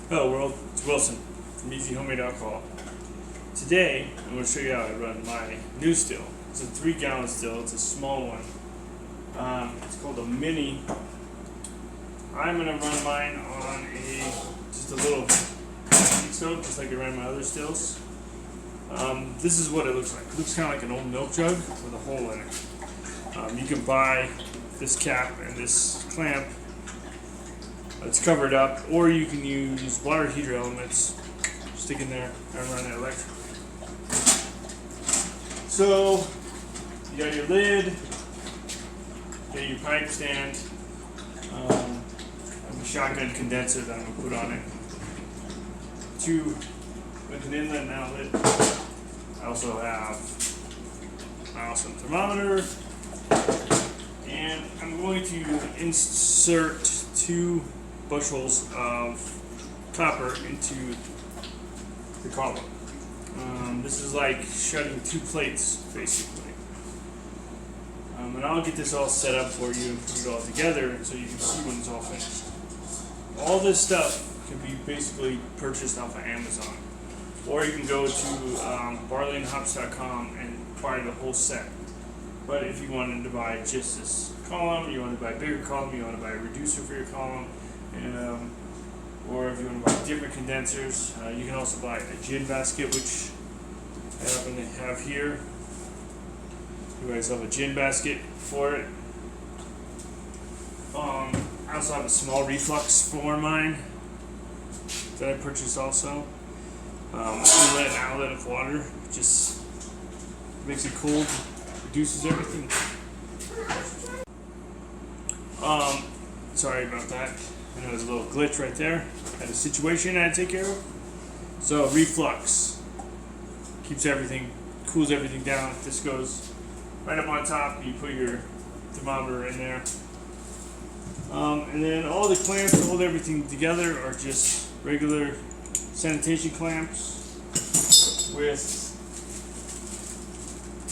Hello world, it's Wilson from Easy Homemade Alcohol. Today I'm going to show you how I run my new still. It's a 3-gallon still, it's a small one. It's called a mini. I'm going to run mine on just a little heat stove, just like I ran my other stills. This is what it looks like. It looks kind of like an old milk jug with a hole in it. You can buy this cap and this clamp. It's covered up, or you can use water heater elements, stick in there and run it electric. So you got your lid, you got your pipe stand, and the shotgun condenser that I'm going to put on it. With an inlet and outlet. I also have my awesome thermometer, and I'm going to insert 2 bushels of copper into the column. This is like shutting 2 plates, basically. And I'll get this all set up for you and put it all together so you can see when it's all finished. All this stuff can be basically purchased off of Amazon. Or you can go to barleyandhops.com and buy the whole set. But if you wanted to buy just this column, you want to buy a bigger column, you want to buy a reducer for your column, or if you want to buy different condensers, you can also buy a gin basket, which I happen to have here. You guys have a gin basket for it. I also have a small reflux for mine that I purchased also. Inlet and outlet of water, just makes it cold, reduces everything. Sorry about that. I know there's a little glitch right there. I had a situation I had to take care of. So reflux keeps everything, cools everything down. This goes right up on top. You put your thermometer in there, and then all the clamps to hold everything together are just regular sanitation clamps with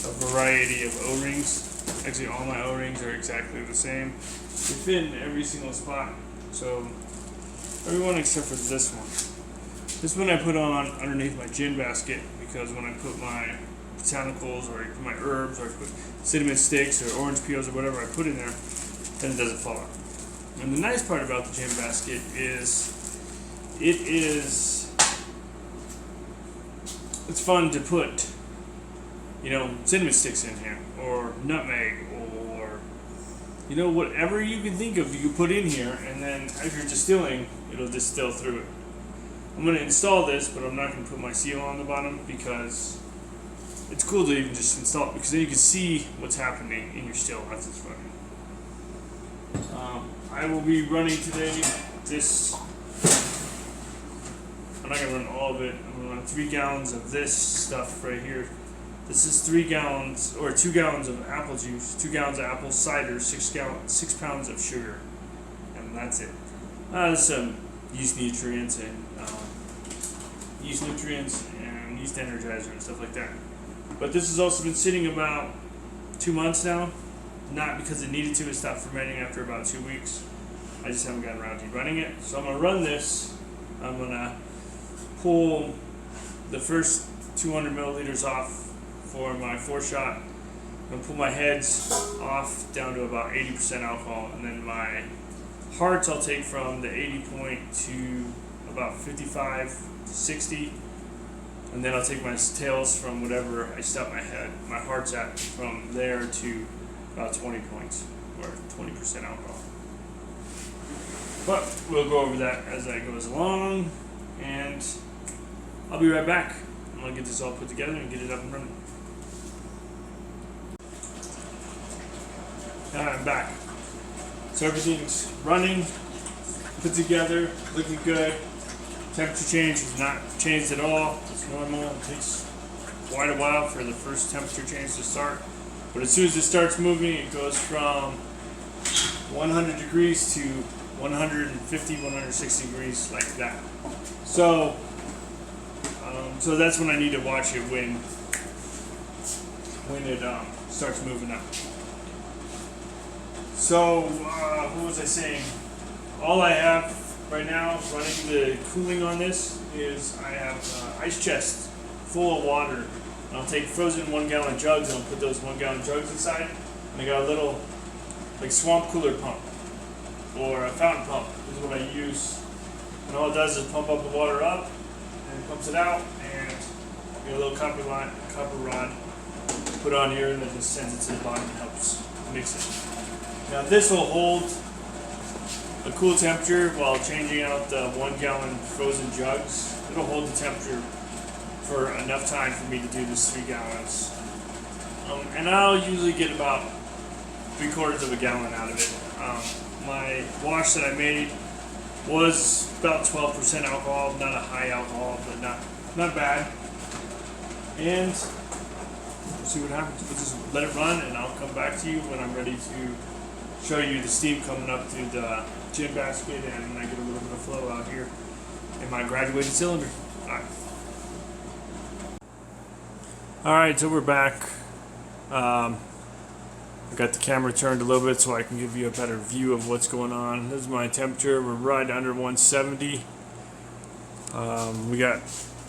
a variety of O-rings. Actually, all my O-rings are exactly the same. They fit in every single spot. So, everyone except for this one. This one I put on underneath my gin basket because when I put my botanicals or I put my herbs or I put cinnamon sticks or orange peels or whatever I put in there, then it doesn't fall out. And the nice part about the gin basket is it's fun to put, cinnamon sticks in here, or nutmeg, or, whatever you can think of, you can put in here, and then as you're distilling, it'll distill through it. I'm going to install this, but I'm not going to put my seal on the bottom because it's cool to even just install it, because then you can see what's happening in your still as it's running. I will be running today this. I'm not going to run all of it. I'm going to run 3 gallons of this stuff right here. This is 3 gallons, or 2 gallons of apple juice, 2 gallons of apple cider, 6 pounds of sugar. And that's it. There's some yeast nutrients and yeast energizer and stuff like that. But this has also been sitting about 2 months now. Not because it needed to. It stopped fermenting after about 2 weeks. I just haven't gotten around to running it. So I'm going to run this. I'm going to pull the first 200 milliliters off for my 4-shot. I'm going to pull my heads off down to about 80% alcohol, and then my hearts I'll take from the 80 point to about 55 to 60, and then I'll take my tails from whatever I stop my hearts at from there to about 20 points or 20% alcohol. But we'll go over that as that goes along, and I'll be right back. I'm going to get this all put together and get it up and running. And I'm back. So everything's running, put together, looking good. Temperature change has not changed at all. It's normal. It takes quite a while for the first temperature change to start. But as soon as it starts moving, it goes from 100 degrees to 150, 160 degrees, like that. So that's when I need to watch it when it starts moving up. So, what was I saying? All I have right now, running the cooling on this is I have an ice chest full of water. And I'll take frozen 1 gallon jugs and I'll put those 1 gallon jugs inside. And I got a little like swamp cooler pump or a fountain pump is what I use. And all it does is pump up the water up and pumps it out, and get a little copper rod, put on here, and then just sends it to the bottom and helps mix it. Now this will hold a cool temperature while changing out the 1 gallon frozen jugs. It'll hold the temperature for enough time for me to do this 3 gallons. And I'll usually get about 3/4 of a gallon out of it. My wash that I made was about 12% alcohol, not a high alcohol, but not bad. And we'll see what happens. We'll just let it run, and I'll come back to you when I'm ready to show you the steam coming up through the gin basket, and when I get a little bit of flow out here in my graduated cylinder. Alright, so we're back. I got the camera turned a little bit so I can give you a better view of what's going on. This is my temperature. We're right under 170. We got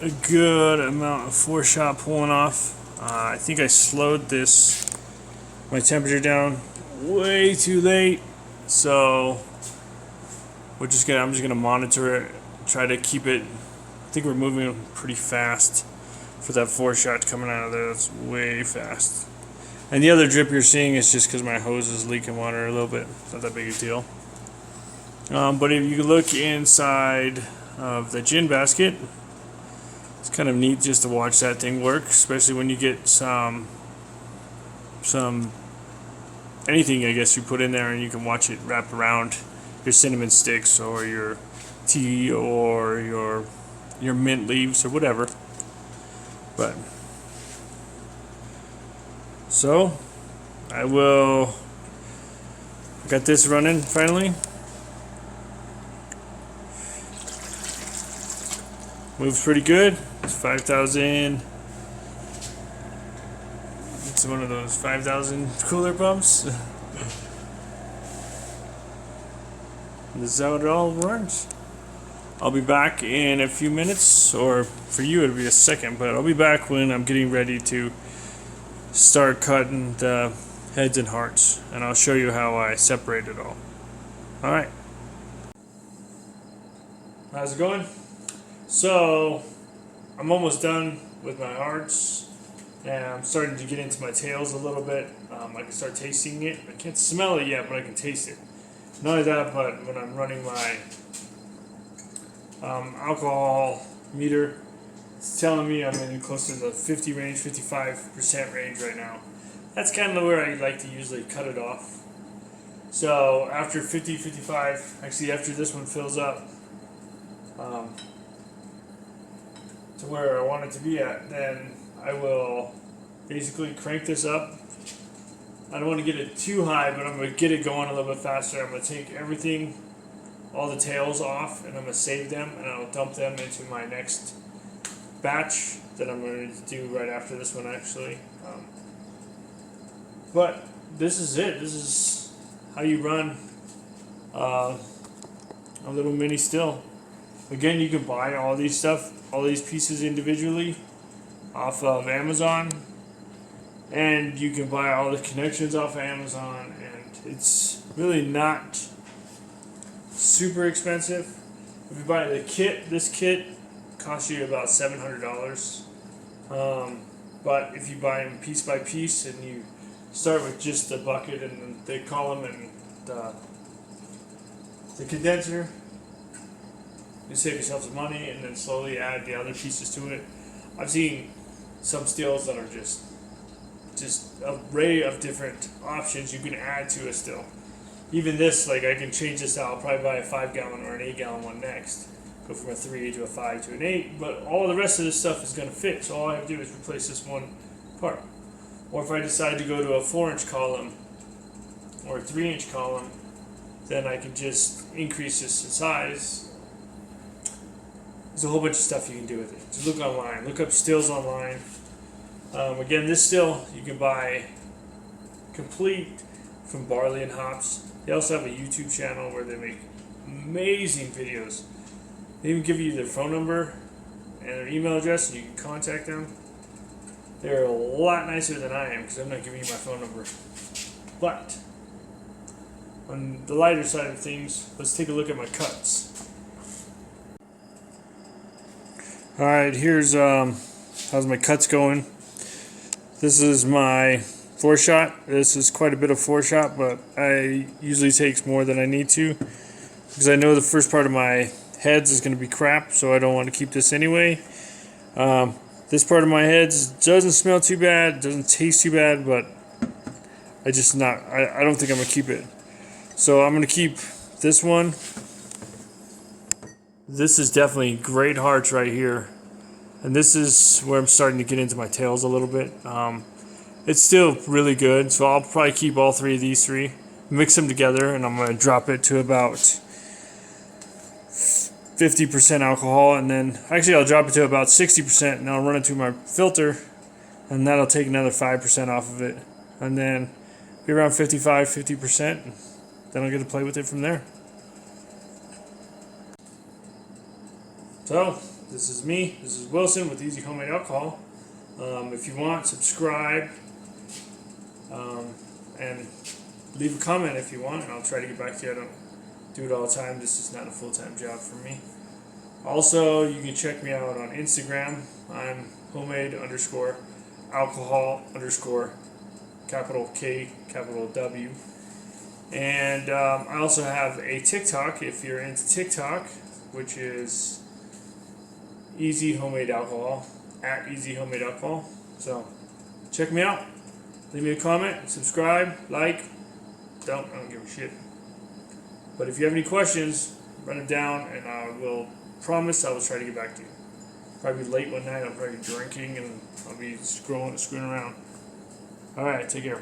a good amount of foreshot pulling off. I think I slowed my temperature down way too late, so I'm just gonna monitor it, try to keep it. I think we're moving pretty fast for that foreshot coming out of there. That's way fast. And the other drip you're seeing is just because my hose is leaking water a little bit. It's not that big a deal. But if you look inside of the gin basket, it's kind of neat just to watch that thing work, especially when you get some anything, I guess, you put in there and you can watch it wrap around your cinnamon sticks or your tea or your mint leaves or whatever. But so I got this running finally. Moves pretty good. It's 5,000. It's one of those 5,000 cooler pumps. This is how it all runs. I'll be back in a few minutes, or for you it'll be a second, but I'll be back when I'm getting ready to start cutting the heads and hearts, and I'll show you how I separate it all. Alright. How's it going? So, I'm almost done with my hearts, and I'm starting to get into my tails a little bit. I can start tasting it. I can't smell it yet, but I can taste it. Not only that, but when I'm running my alcohol meter, it's telling me I'm in close to the 50 range, 55% range right now. That's kind of where I like to usually cut it off. So after 50, 55, actually after this one fills up to where I want it to be at, then I will basically crank this up. I don't want to get it too high, but I'm going to get it going a little bit faster. I'm going to take everything, all the tails off, and I'm going to save them, and I'll dump them into my next batch that I'm going to do right after this one, actually. But this is it. This is how you run a little mini still. Again, you can buy all these pieces individually off of Amazon, and you can buy all the connections off of Amazon, and it's really not super expensive. If you buy the kit, this kit costs you about $700. But if you buy them piece by piece and you start with just the bucket and the column and the condenser, you save yourself some money and then slowly add the other pieces to it. I've seen some stills that are just an array of different options you can add to a still. Even this, like, I can change this out. I'll probably buy a 5 gallon or an 8 gallon one next. Go from a 3 to a 5 to an 8, but all the rest of this stuff is going to fit, so all I have to do is replace this one part. Or if I decide to go to a 4-inch column or a 3-inch column, then I can just increase this in size. There's a whole bunch of stuff you can do with it. Just look online, look up stills online. Again, this still you can buy complete from Barley and Hops. They also have a YouTube channel where they make amazing videos. They even give you their phone number and their email address, and you can contact them. They're a lot nicer than I am because I'm not giving you my phone number. But on the lighter side of things, let's take a look at my cuts. All right, here's how's my cuts going. This is my 4-shot. This is quite a bit of 4-shot, but I usually takes more than I need to because I know the first part of my heads is going to be crap, so I don't want to keep this anyway. This part of my heads doesn't smell too bad, doesn't taste too bad, but I don't think I'm going to keep it. So I'm going to keep this one. This is definitely great hearts right here. And this is where I'm starting to get into my tails a little bit. It's still really good, so I'll probably keep all three of these three, mix them together, and I'm going to drop it to about 50% alcohol, and then actually I'll drop it to about 60%, and I'll run it through my filter, and that'll take another 5% off of it, and then be around 50%, and then I'll get to play with it from there. So, this is me. This is Wilson with Easy Homemade Alcohol. If you want, subscribe and leave a comment if you want, and I'll try to get back to you. I don't do it all the time. This is not a full-time job for me. Also, you can check me out on Instagram. I'm homemade_alcohol_ capital K, capital W. And I also have a TikTok if you're into TikTok, which is Easy Homemade Alcohol, at Easy Homemade Alcohol. So check me out. Leave me a comment, subscribe, like. I don't give a shit. But if you have any questions, write them down, and I will promise I will try to get back to you. Probably late one night. I'll probably be drinking, and I'll be screwing around. All right, take care.